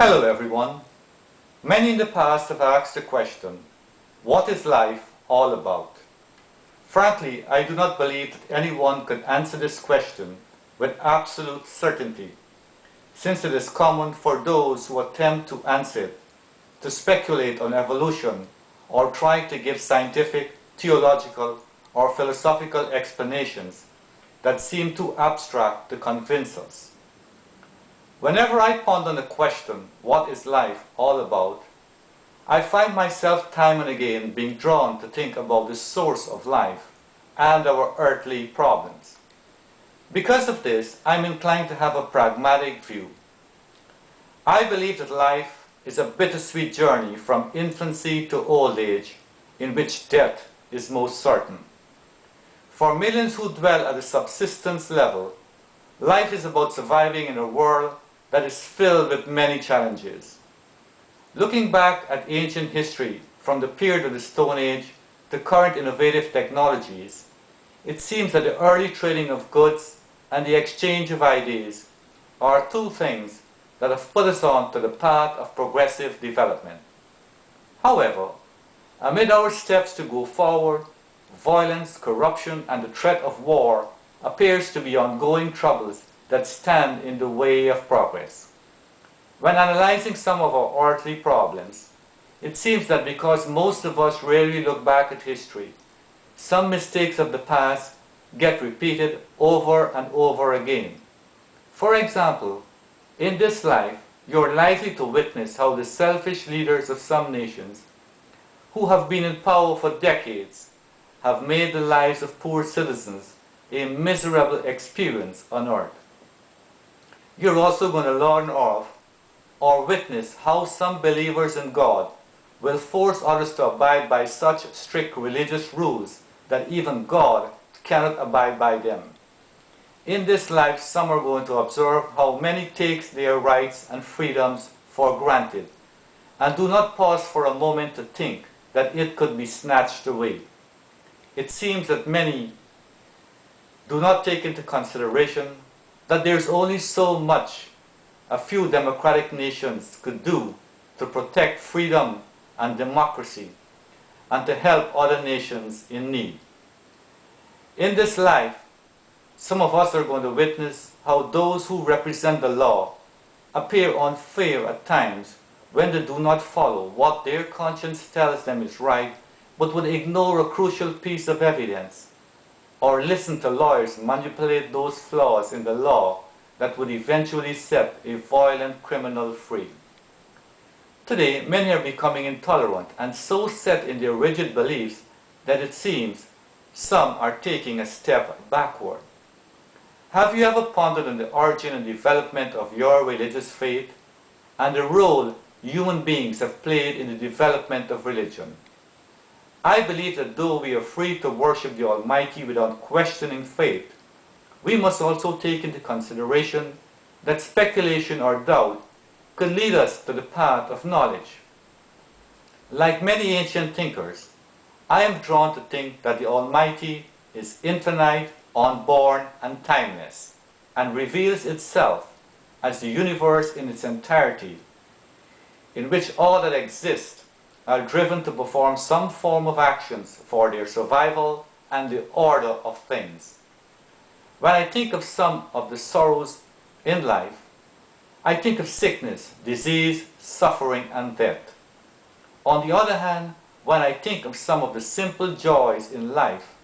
Hello everyone. Many in the past have asked the question, what is life all about? Frankly, I do not believe that anyone could answer this question with absolute certainty, since it is common for those who attempt to answer it to speculate on evolution or try to give scientific, theological, or philosophical explanations that seem too abstract to convince us. Whenever I ponder the question, what is life all about, I find myself time and again being drawn to think about the source of life and our earthly problems. Because of this, I'm inclined to have a pragmatic view. I believe that life is a bittersweet journey from infancy to old age, in which death is most certain. For millions who dwell at the subsistence level, life is about surviving in a world that is filled with many challenges. Looking back at ancient history, from the period of the Stone Age to current innovative technologies, it seems that the early trading of goods and the exchange of ideas are two things that have put us on to the path of progressive development. However, amid our steps to go forward, violence, corruption, and the threat of war appears to be ongoing troubles that stand in the way of progress. When analyzing some of our earthly problems, it seems that because most of us rarely look back at history, some mistakes of the past get repeated over and over again. For example, in this life, you're likely to witness how the selfish leaders of some nations, who have been in power for decades, have made the lives of poor citizens a miserable experience on earth. You're also going to learn of or witness how some believers in God will force others to abide by such strict religious rules that even God cannot abide by them. In this life, some are going to observe how many takes their rights and freedoms for granted and do not pause for a moment to think that it could be snatched away. It seems that many do not take into consideration that there's only so much a few democratic nations could do to protect freedom and democracy and to help other nations in need. In this life, some of us are going to witness how those who represent the law appear unfair at times when they do not follow what their conscience tells them is right, but would ignore a crucial piece of evidence or listen to lawyers manipulate those flaws in the law that would eventually set a violent criminal free. Today, many are becoming intolerant and so set in their rigid beliefs that it seems some are taking a step backward. Have you ever pondered on the origin and development of your religious faith and the role human beings have played in the development of religion? I believe that though we are free to worship the Almighty without questioning faith, we must also take into consideration that speculation or doubt could lead us to the path of knowledge. Like many ancient thinkers, I am drawn to think that the Almighty is infinite, unborn, and timeless, and reveals itself as the universe in its entirety, in which all that exists are driven to perform some form of actions for their survival and the order of things. When I think of some of the sorrows in life, I think of sickness, disease, suffering, and death. On the other hand, when I think of some of the simple joys in life,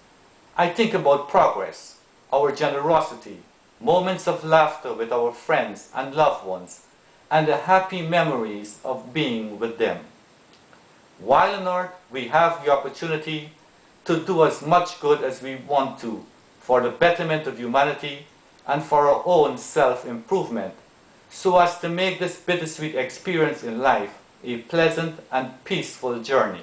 I think about progress, our generosity, moments of laughter with our friends and loved ones, and the happy memories of being with them. While on earth, we have the opportunity to do as much good as we want to for the betterment of humanity and for our own self-improvement, so as to make this bittersweet experience in life a pleasant and peaceful journey.